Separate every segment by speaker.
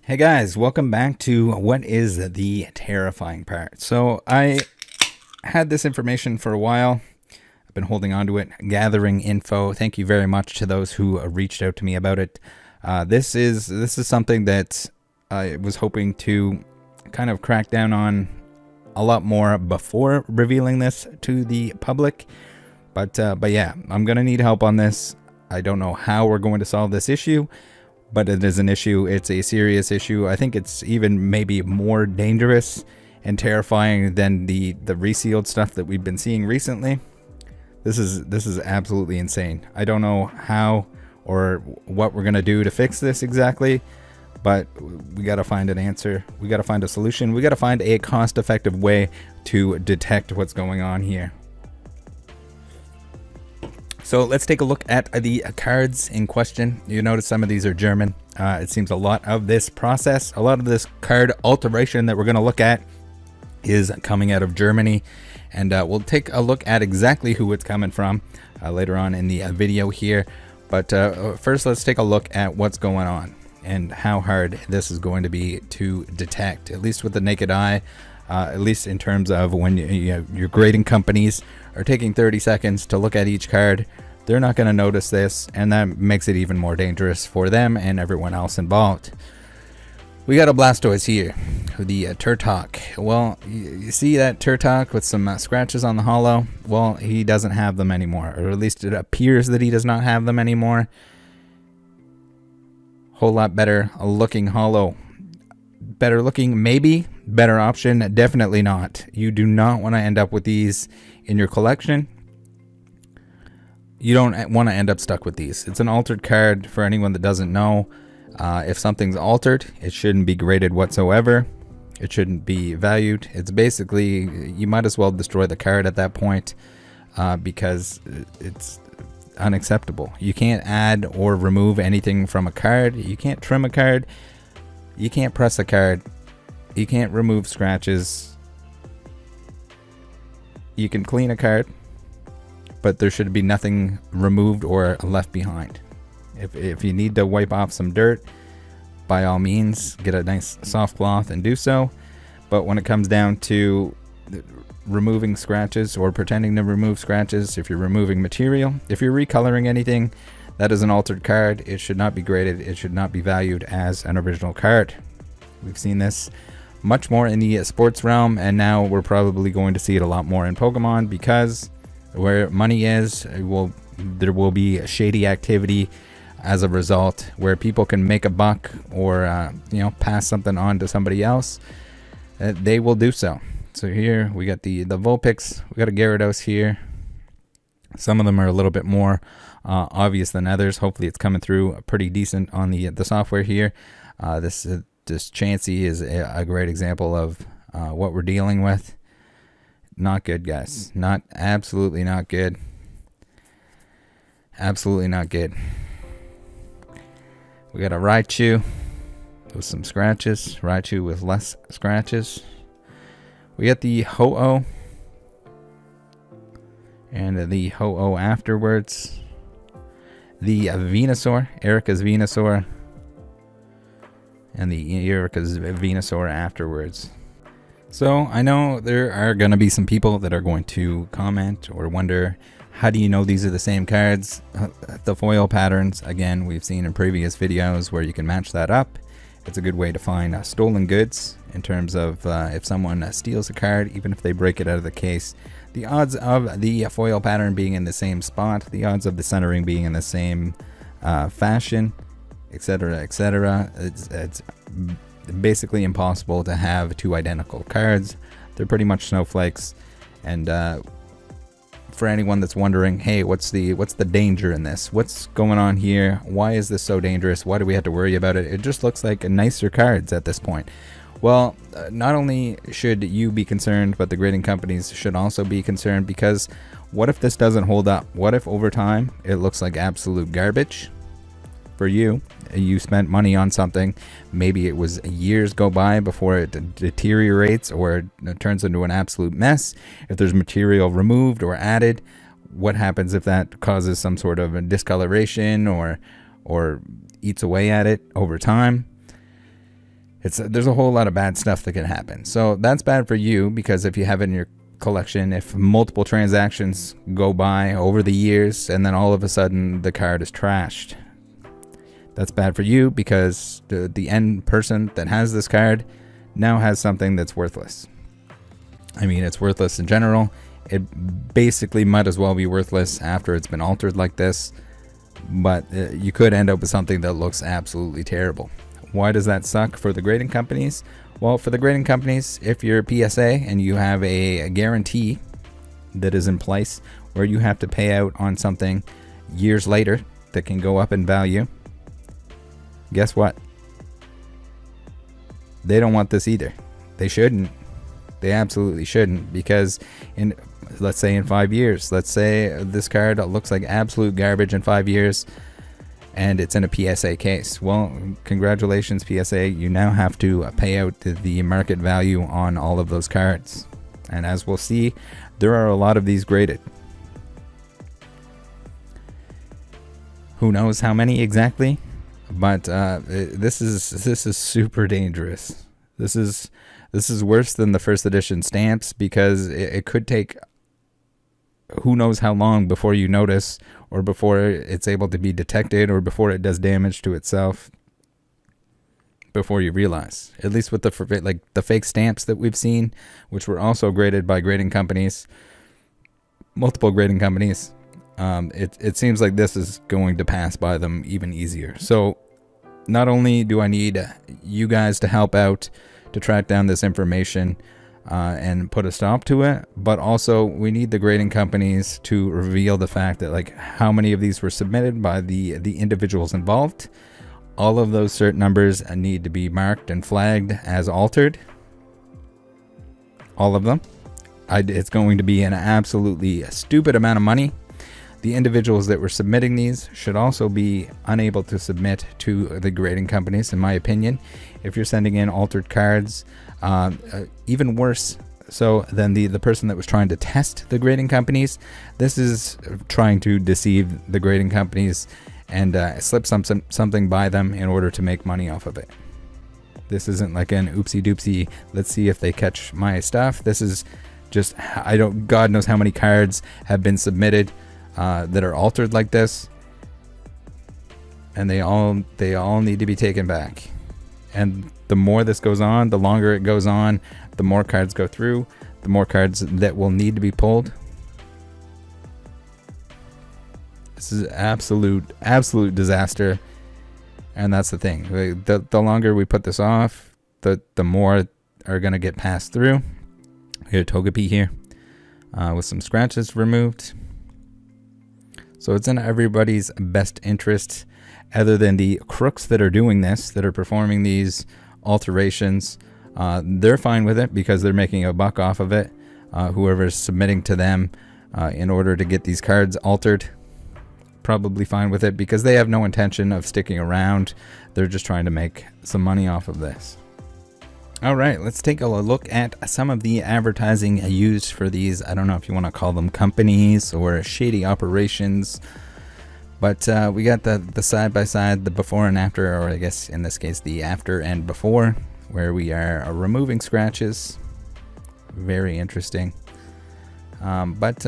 Speaker 1: Hey guys, welcome back to what is the terrifying part. So I had this information for a while. I've been holding on to it, gathering info. Thank you very much to those who reached out to me about it. This is something that I was hoping to kind of crack down on a lot more before revealing this to the public. But yeah, I'm gonna need help on this. I don't know how we're going to solve this issue, but it is an issue. It's a serious issue. I think it's even maybe more dangerous and terrifying than the resealed stuff that we've been seeing recently. This is absolutely insane. I don't know how or what we're gonna do to fix this exactly, but we gotta find an answer. We gotta find a solution. We gotta find a cost-effective way to detect what's going on here. So let's take a look at the cards in question. You notice some of these are German. It seems a lot of this process, a lot of this card alteration that we're going to look at is coming out of Germany. And we'll take a look at exactly who it's coming from later on in the video here. But first, let's take a look at what's going on and how hard this is going to be to detect, at least with the naked eye. At least in terms of when your grading companies are taking 30 seconds to look at each card, they're not going to notice this, and that makes it even more dangerous for them and everyone else involved. We got a Blastoise here, the Turtok. Well, you see that Turtok with some scratches on the hollow? Well, he doesn't have them anymore, or at least it appears that he does not have them anymore. Whole lot better looking hollow. Better looking, maybe. Better option, definitely not. You do not want to end up with these in your collection. You don't want to end up stuck with these. It's an altered card. For anyone that doesn't know, if something's altered, it shouldn't be graded whatsoever. It shouldn't be valued. It's basically, you might as well destroy the card at that point, because it's unacceptable. You can't add or remove anything from a card. You can't trim a card. You can't press a card. You can't remove scratches. You can clean a card, but there should be nothing removed or left behind. If you need to wipe off some dirt, by all means, get a nice soft cloth and do so. But when it comes down to removing scratches or pretending to remove scratches, if you're removing material, if you're recoloring anything, that is an altered card. It should not be graded. It should not be valued as an original card. We've seen this much more in the sports realm, and now we're probably going to see it a lot more in Pokemon, because where money is, there will be shady activity as a result, where people can make a buck or pass something on to somebody else. They will do so. So here we got the Vulpix, we got a Gyarados here. Some of them are a little bit more obvious than others. Hopefully it's coming through pretty decent on the software here. This Chansey is a great example of what we're dealing with. Not good, guys. Absolutely not good. Absolutely not good. We got a Raichu with some scratches. Raichu with less scratches. We got the Ho-Oh. And the Ho-Oh afterwards. The Venusaur. Erica's Venusaur. And the Erica's Venusaur afterwards. So I know there are going to be some people that are going to comment or wonder, how do you know these are the same cards? The foil patterns, again, we've seen in previous videos where you can match that up. It's a good way to find stolen goods in terms of if someone steals a card, even if they break it out of the case. The odds of the foil pattern being in the same spot, the odds of the centering being in the same fashion, etc., etc. It's basically impossible to have two identical cards. They're pretty much snowflakes. And for anyone that's wondering, hey, what's the danger in this? What's going on here? Why is this so dangerous? Why do we have to worry about it? It just looks like nicer cards at this point. Well, not only should you be concerned, but the grading companies should also be concerned, because what if this doesn't hold up? What if over time it looks like absolute garbage? For you spent money on something, maybe it was years go by before it deteriorates or it turns into an absolute mess. If there's material removed or added, what happens if that causes some sort of a discoloration or eats away at it over time? There's a whole lot of bad stuff that can happen. So that's bad for you, because if you have it in your collection, if multiple transactions go by over the years and then all of a sudden the card is trashed, that's bad for you, because the end person that has this card now has something that's worthless. I mean, it's worthless in general. It basically might as well be worthless after it's been altered like this, but you could end up with something that looks absolutely terrible. Why does that suck for the grading companies? Well, for the grading companies, if you're a PSA and you have a guarantee that is in place where you have to pay out on something years later that can go up in value, guess what? They don't want this either. They shouldn't. They absolutely shouldn't, because let's say in 5 years, let's say this card looks like absolute garbage in 5 years, and it's in a PSA case. Well, congratulations, PSA. You now have to pay out the market value on all of those cards. And as we'll see, there are a lot of these graded. Who knows how many exactly? But this is super dangerous. This is worse than the first edition stamps, because it could take who knows how long before you notice, or before it's able to be detected, or before it does damage to itself, before you realize. At least with the fake stamps that we've seen, which were also graded by grading companies, multiple grading companies, it seems like this is going to pass by them even easier. So not only do I need you guys to help out to track down this information and put a stop to it, but also we need the grading companies to reveal the fact that, like, how many of these were submitted by the individuals involved. All of those cert numbers need to be marked and flagged as altered. All of them. It's going to be an absolutely stupid amount of money. The individuals that were submitting these should also be unable to submit to the grading companies, in my opinion. If you're sending in altered cards, even worse so than the person that was trying to test the grading companies, this is trying to deceive the grading companies and slip something by them in order to make money off of it. This isn't like an oopsie doopsie, let's see if they catch my stuff. This is just, God knows how many cards have been submitted that are altered like this, and they all need to be taken back. And the more this goes on, the longer it goes on, the more cards go through, the more cards that will need to be pulled. This is absolute disaster. And that's the thing. The longer we put this off, the more are going to get passed through. We have Togepi here with some scratches removed. So it's in everybody's best interest, other than the crooks that are doing this, that are performing these alterations. They're fine with it because they're making a buck off of it. Whoever's submitting to them in order to get these cards altered, probably fine with it because they have no intention of sticking around. They're just trying to make some money off of this. All right, let's take a look at some of the advertising used for these. I don't know if you want to call them companies or shady operations, but we got the side-by-side, the before and after, or I guess in this case the after and before, where we are removing scratches. Very interesting, but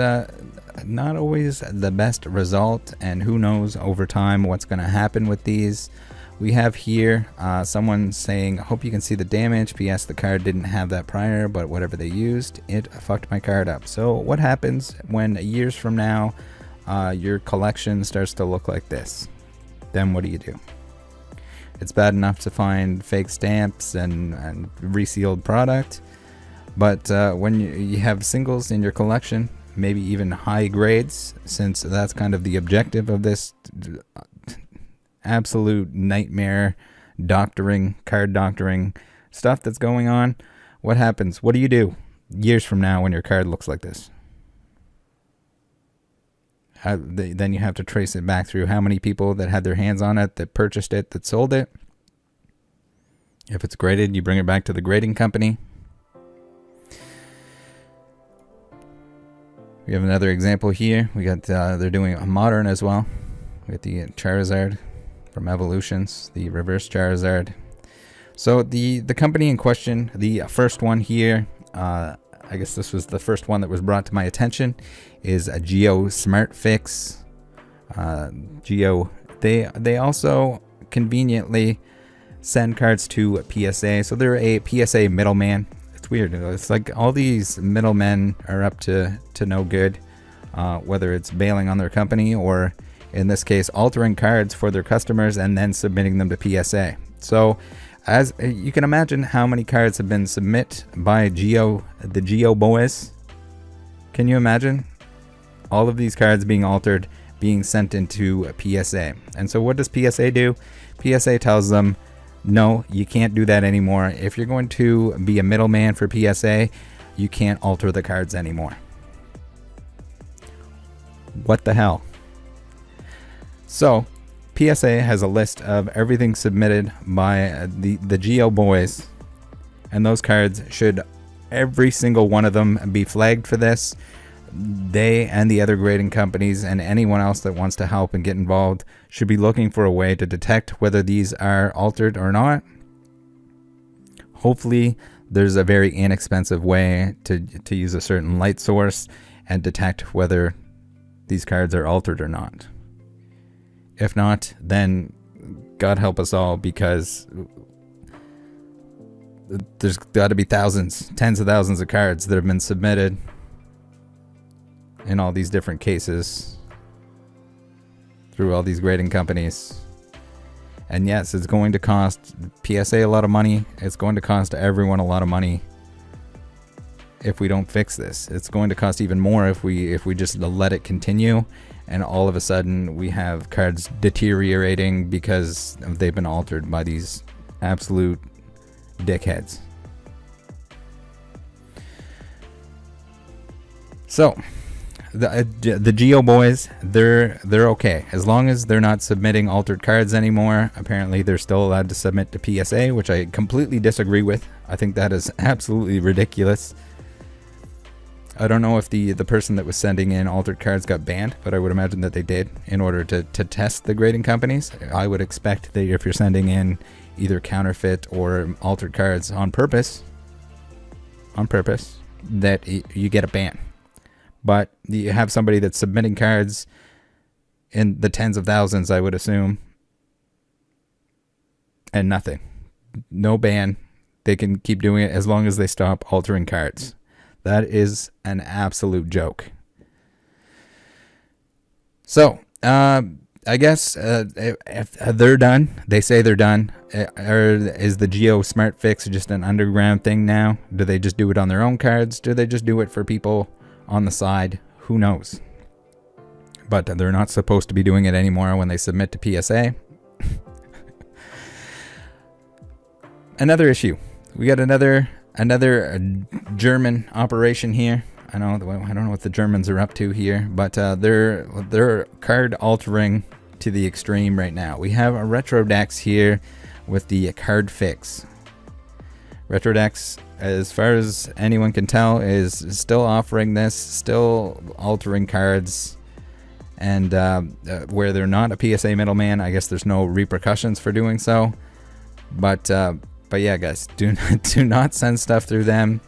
Speaker 1: not always the best result, and who knows over time what's going to happen with these. We have here someone saying, hope you can see the damage. P.S. The card didn't have that prior, but whatever they used, it fucked my card up. So what happens when years from now your collection starts to look like this? Then what do you do? It's bad enough to find fake stamps and resealed product, but when you have singles in your collection, maybe even high grades, since that's kind of the objective of this absolute nightmare card doctoring stuff that's going on. What happens? What do you do years from now when your card looks like this? Then you have to trace it back through how many people that had their hands on it, that purchased it, that sold it. If it's graded, you bring it back to the grading company. We have another example here. We got they're doing a modern as well. We got the Charizard from Evolutions, the reverse Charizard. So the company in question, the first one here, I guess this was the first one that was brought to my attention, is a Geo Smart Fix. Geo, they also conveniently send cards to PSA, so they're a PSA middleman. It's weird. It's like all these middlemen are up to no good, whether it's bailing on their company or, in this case, altering cards for their customers and then submitting them to PSA. So, as you can imagine, how many cards have been submitted by the Geo boys. Can you imagine all of these cards being altered, being sent into PSA? And so what does PSA do? PSA tells them, no, you can't do that anymore. If you're going to be a middleman for PSA, you can't alter the cards anymore. What the hell? So, PSA has a list of everything submitted by the Geo boys, and those cards should, every single one of them, be flagged for this. They and the other grading companies and anyone else that wants to help and get involved should be looking for a way to detect whether these are altered or not. Hopefully, there's a very inexpensive way to use a certain light source and detect whether these cards are altered or not. If not, then God help us all, because there's got to be thousands, tens of thousands of cards that have been submitted in all these different cases through all these grading companies. And yes, it's going to cost PSA a lot of money. It's going to cost everyone a lot of money if we don't fix this. It's going to cost even more if we just let it continue, and all of a sudden we have cards deteriorating because they've been altered by these absolute dickheads. So the Geo boys, they're okay as long as they're not submitting altered cards anymore. Apparently they're still allowed to submit to PSA, which I completely disagree with. I think that is absolutely ridiculous. I don't know if the person that was sending in altered cards got banned, but I would imagine that they did in order to test the grading companies. I would expect that if you're sending in either counterfeit or altered cards on purpose, that you get a ban. But you have somebody that's submitting cards in the tens of thousands, I would assume, and nothing. No ban. They can keep doing it as long as they stop altering cards. That is an absolute joke. So, I guess if they're done, they say they're done. Or is the Geo Smart Fix just an underground thing now? Do they just do it on their own cards? Do they just do it for people on the side? Who knows? But they're not supposed to be doing it anymore when they submit to PSA. Another issue. We got another German operation here. I don't know what the Germans are up to here, but they're card altering to the extreme right now. We have a Retrodex here with the card fix. Retrodex, as far as anyone can tell, is still offering this, still altering cards, and where they're not a PSA middleman, I guess there's no repercussions for doing so. But yeah, guys, do not send stuff through them.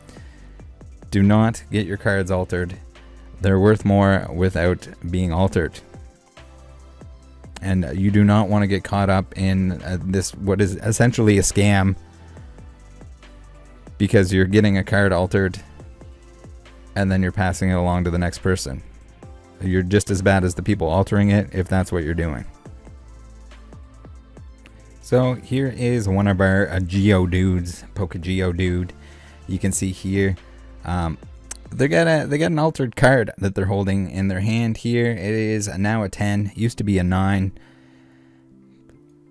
Speaker 1: Do not get your cards altered. They're worth more without being altered. And you do not want to get caught up in this, what is essentially a scam, because you're getting a card altered and then you're passing it along to the next person. You're just as bad as the people altering it if that's what you're doing. So here is one of our Geo dudes, Poke-Geo dude. You can see here, they got an altered card that they're holding in their hand here. It is now a 10, used to be a 9.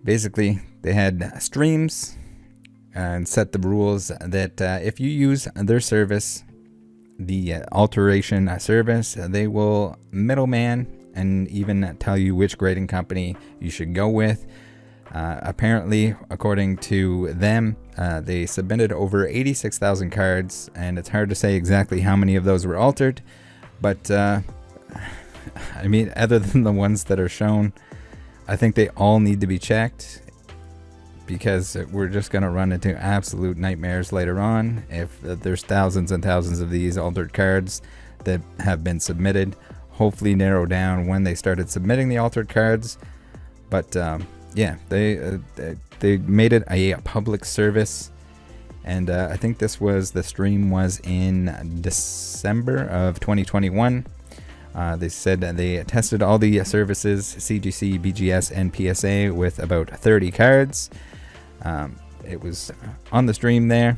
Speaker 1: Basically, they had streams and set the rules that if you use their service, the alteration service, they will middleman and even tell you which grading company you should go with. Apparently, according to them, they submitted over 86,000 cards, and it's hard to say exactly how many of those were altered, but I mean, other than the ones that are shown, I think they all need to be checked because we're just going to run into absolute nightmares later on if there's thousands and thousands of these altered cards that have been submitted. Hopefully narrow down when they started submitting the altered cards, but yeah, they made it a public service, and I think the stream was in December of 2021. They said that they tested all the services, CGC, BGS, and PSA, with about 30 cards. It was on the stream there.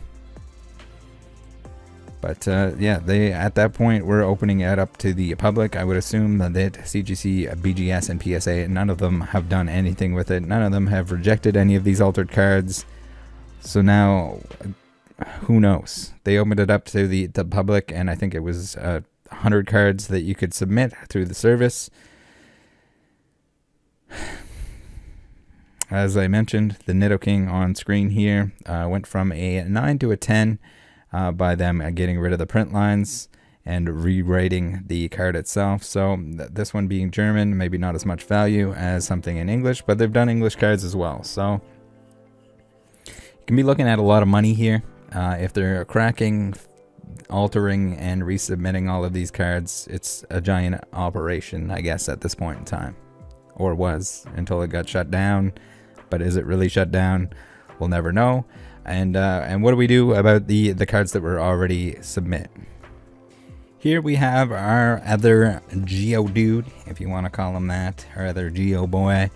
Speaker 1: But yeah, they at that point were opening it up to the public. I would assume that CGC, BGS, and PSA, none of them have done anything with it. None of them have rejected any of these altered cards. So now, who knows? They opened it up to the public, and I think it was 100 cards that you could submit through the service. As I mentioned, the Nidoking on screen here went from a 9 to a 10 by them getting rid of the print lines and rewriting the card itself. So this one being German, maybe not as much value as something in English, but they've done English cards as well. So you can be looking at a lot of money here. If they're cracking, altering, and resubmitting all of these cards, it's a giant operation, I guess, at this point in time. Or was, until it got shut down. But is it really shut down? We'll never know. And what do we do about the cards that were already submit? Here we have our other Geodude, if you want to call him that, our other Geo boy.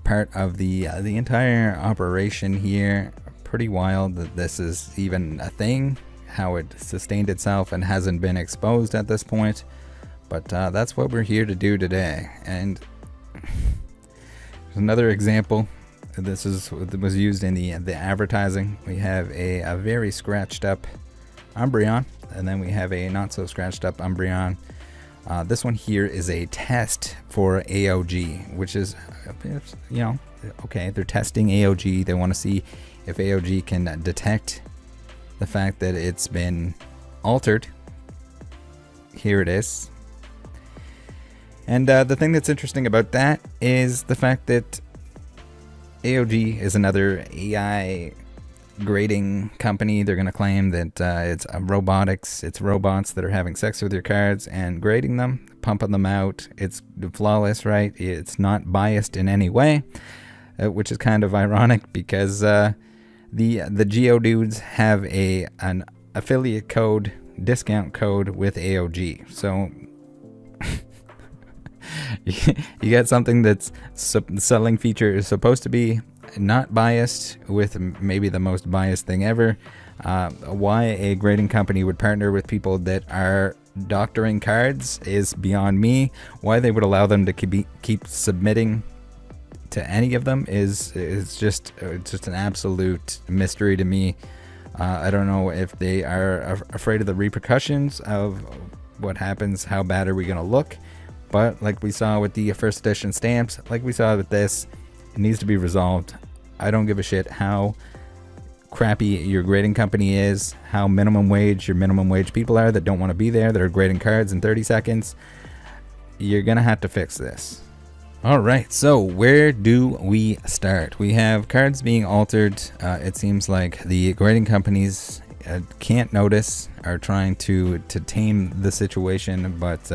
Speaker 1: Part of the entire operation here. Pretty wild that this is even a thing, how it sustained itself and hasn't been exposed at this point. But that's what we're here to do today. And another example. This was used in the advertising. We have a very scratched up Umbreon, and then we have a not so scratched up Umbreon. This one here is a test for AOG, which is, you know, okay, they're testing AOG. They want to see if AOG can detect the fact that it's been altered. Here it is. And the thing that's interesting about that is the fact that AOG is another AI grading company. They're going to claim that it's robotics. It's robots that are having sex with your cards and grading them, pumping them out. It's flawless, right? It's not biased in any way, which is kind of ironic because the Geodudes have an affiliate code, discount code with AOG. So you get something that's selling feature is supposed to be not biased with maybe the most biased thing ever. Why a grading company would partner with people that are doctoring cards is beyond me. Why they would allow them to keep submitting to any of them is just an absolute mystery to me. I don't know if they are afraid of the repercussions of what happens. How bad are we going to look? But like we saw with the first edition stamps, like we saw with this, it needs to be resolved. I don't give a shit how crappy your grading company is, how your minimum wage people are that don't want to be there, that are grading cards in 30 seconds. You're going to have to fix this. Alright, so where do we start? We have cards being altered. It seems like the grading companies can't notice, are trying to tame the situation, but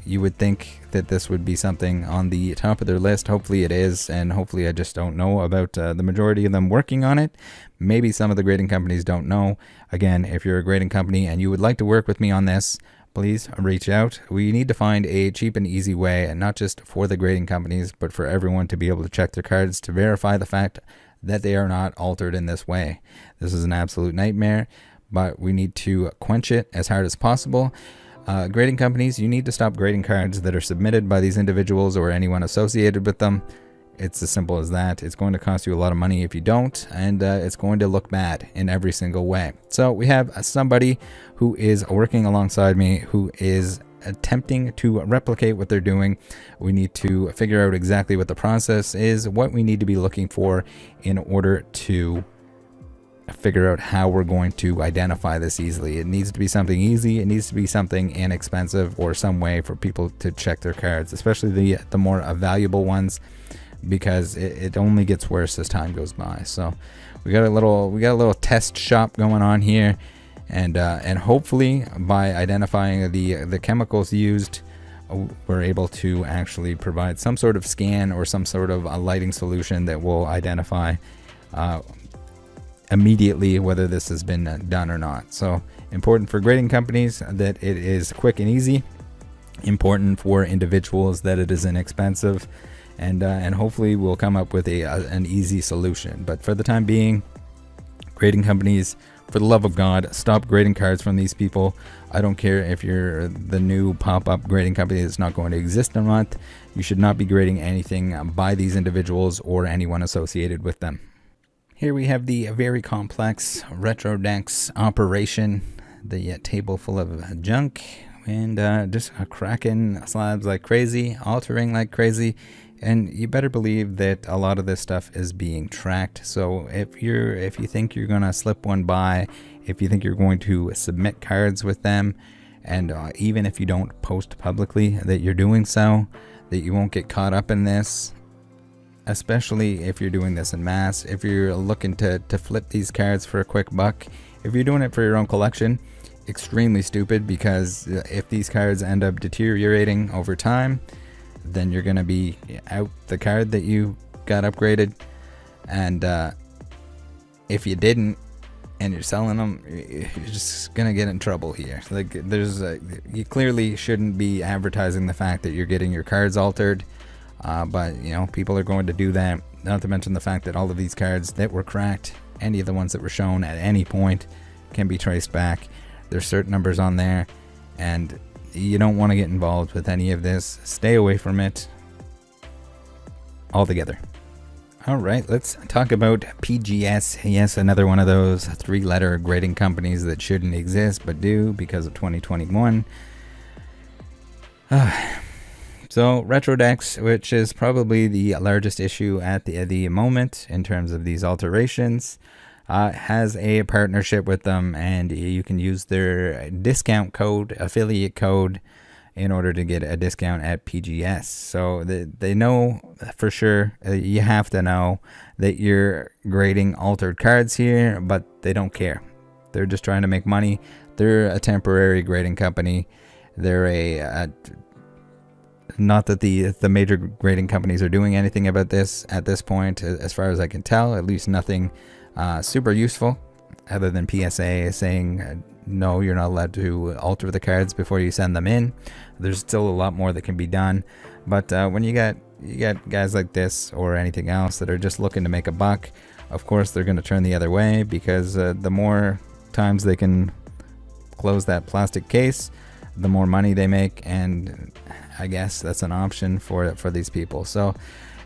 Speaker 1: you would think that this would be something on the top of their list. Hopefully it is, and hopefully I just don't know about the majority of them working on it. Maybe some of the grading companies don't know. Again, if you're a grading company and you would like to work with me on this, please reach out. We need to find a cheap and easy way, and not just for the grading companies, but for everyone to be able to check their cards to verify the fact that they are not altered in this way. This is an absolute nightmare, but we need to quench it as hard as possible. Grading companies, you need to stop grading cards that are submitted by these individuals or anyone associated with them. It's as simple as that. It's going to cost you a lot of money if you don't, and it's going to look bad in every single way. So we have somebody who is working alongside me who is attempting to replicate what they're doing. We need to figure out exactly what the process is, what we need to be looking for in order to figure out how we're going to identify this easily. It needs to be something easy. It needs to be something inexpensive, or some way for people to check their cards, especially the more valuable ones. because it only gets worse as time goes by. So we got a little test shop going on here, and hopefully by identifying the chemicals used, we're able to actually provide some sort of scan or some sort of a lighting solution that will identify immediately whether this has been done or not. So important for grading companies that it is quick and easy. Important for individuals that it is inexpensive, and hopefully we'll come up with an easy solution. But for the time being, grading companies, for the love of God, stop grading cards from these people. I don't care if you're the new pop-up grading company that's not going to exist in a month. You should not be grading anything by these individuals or anyone associated with them. Here we have the very complex lv.x operation, the table full of junk, and just cracking slabs like crazy, altering like crazy. And you better believe that a lot of this stuff is being tracked. So if you think you're gonna slip one by, if you think you're going to submit cards with them, and even if you don't post publicly that you're doing so, that you won't get caught up in this. Especially if you're doing this in mass, if you're looking to flip these cards for a quick buck, if you're doing it for your own collection, extremely stupid, because if these cards end up deteriorating over time, then you're going to be out the card that you got upgraded. And if you didn't and you're selling them, you're just going to get in trouble here. Like, you clearly shouldn't be advertising the fact that you're getting your cards altered. But you know, people are going to do that. Not to mention the fact that all of these cards that were cracked, any of the ones that were shown at any point, can be traced back. There's certain numbers on there, and you don't want to get involved with any of this. Stay away from it altogether. Alright, let's talk about PGS. Yes, another one of those 3-letter grading companies that shouldn't exist but do because of 2021. So lv.x, which is probably the largest issue at the moment in terms of these alterations, has a partnership with them, and you can use their discount code, affiliate code, in order to get a discount at PGS. So they know for sure, you have to know that you're grading altered cards here, but they don't care. They're just trying to make money. They're a temporary grading company. They're not that the major grading companies are doing anything about this at this point, as far as I can tell. At least nothing super useful, other than PSA saying no, you're not allowed to alter the cards before you send them in. There's still a lot more that can be done, but when you got guys like this or anything else that are just looking to make a buck, of course they're going to turn the other way, because the more times they can close that plastic case, the more money they make, and I guess that's an option for these people. So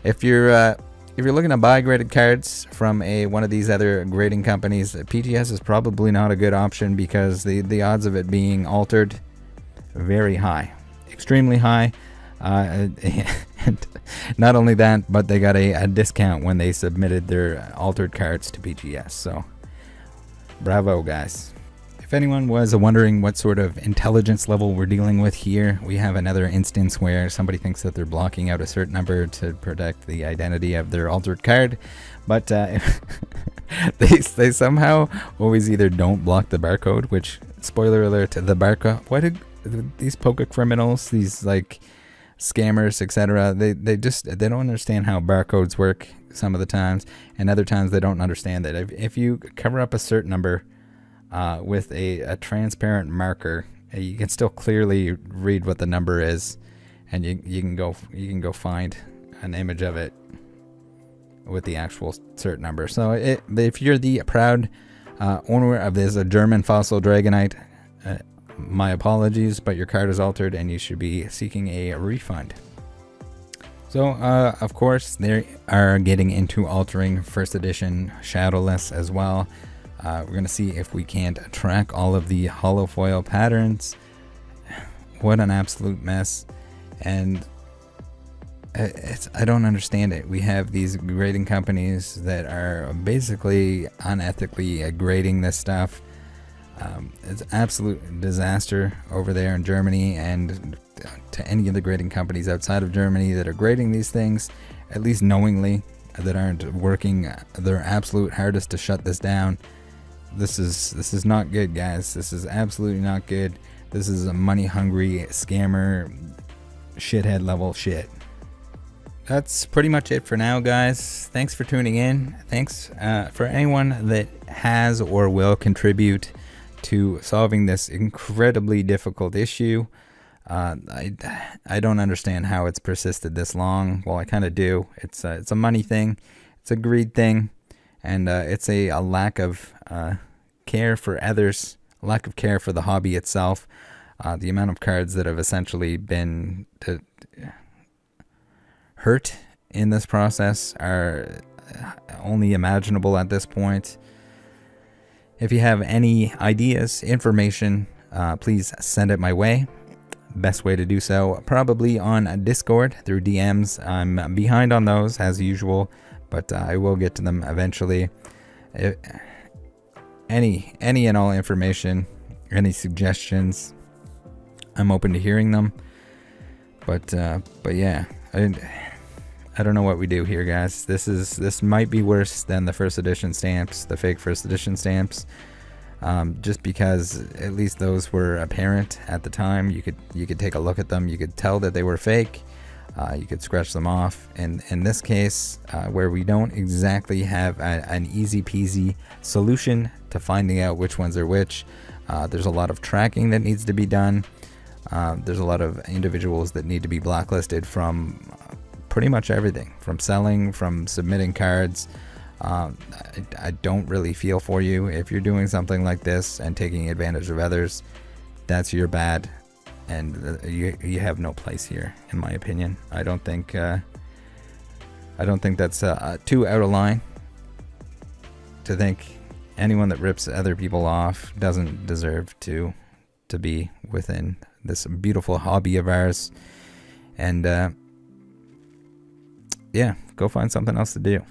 Speaker 1: if you're looking to buy graded cards from one of these other grading companies, PGS is probably not a good option, because the odds of it being altered, very high, extremely high. And not only that, but they got a discount when they submitted their altered cards to PGS. So bravo, guys. If anyone was wondering what sort of intelligence level we're dealing with here, we have another instance where somebody thinks that they're blocking out a certain number to protect the identity of their altered card, but they somehow always either don't block the barcode, which, spoiler alert, the barcode, why did these poker criminals, these like scammers, etc., they don't understand how barcodes work some of the times, and other times they don't understand that if you cover up a certain number with a transparent marker, you can still clearly read what the number is, and you can go find an image of it with the actual cert number. So if you're the proud owner of this German fossil dragonite, my apologies, but your card is altered and you should be seeking a refund. So of course they are getting into altering first edition Shadowless as well. We're going to see if we can't track all of the hollow foil patterns. What an absolute mess. And I don't understand it. We have these grading companies that are basically unethically grading this stuff. It's an absolute disaster over there in Germany, and to any of the grading companies outside of Germany that are grading these things, at least knowingly, that aren't working their absolute hardest to shut this down. This is not good, guys. This is absolutely not good. This is a money-hungry scammer, shithead level shit. That's pretty much it for now, guys. Thanks for tuning in. Thanks for anyone that has or will contribute to solving this incredibly difficult issue. I don't understand how it's persisted this long. Well, I kind of do. It's a money thing. It's a greed thing. And it's a lack of care for others, a lack of care for the hobby itself. The amount of cards that have essentially been hurt in this process are only imaginable at this point. If you have any ideas, information, please send it my way. Best way to do so, probably on Discord through DMs. I'm behind on those as usual, but I will get to them eventually. Any and all information, any suggestions, I'm open to hearing them. But yeah, I don't know what we do here, guys. This might be worse than the first edition stamps, the fake first edition stamps. Just because at least those were apparent at the time. You could take a look at them. You could tell that they were fake. You could scratch them off. And in this case, where we don't exactly have an easy peasy solution to finding out which ones are which, there's a lot of tracking that needs to be done. There's a lot of individuals that need to be blacklisted from pretty much everything, from selling, from submitting cards. I don't really feel for you if you're doing something like this and taking advantage of others. That's your bad, and you have no place here, in my opinion. I don't think that's too out of line to think anyone that rips other people off doesn't deserve to be within this beautiful hobby of ours. And yeah, go find something else to do.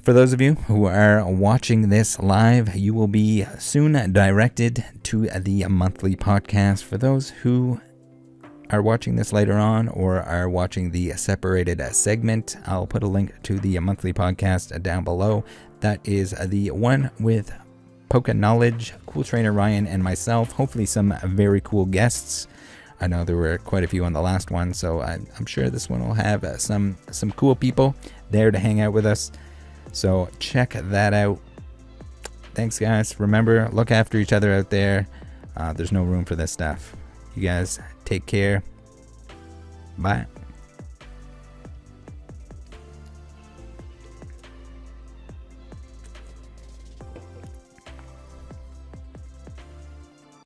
Speaker 1: For those of you who are watching this live, you will be soon directed to the monthly podcast. For those who are watching this later on or are watching the separated segment, I'll put a link to the monthly podcast down below. That is the one with Poke Knowledge, Cool Trainer Ryan, and myself. Hopefully some very cool guests. I know there were quite a few on the last one, so I'm sure this one will have some cool people there to hang out with us. So check that out. Thanks, guys. Remember, look after each other out there. There's no room for this stuff. You guys take care. Bye.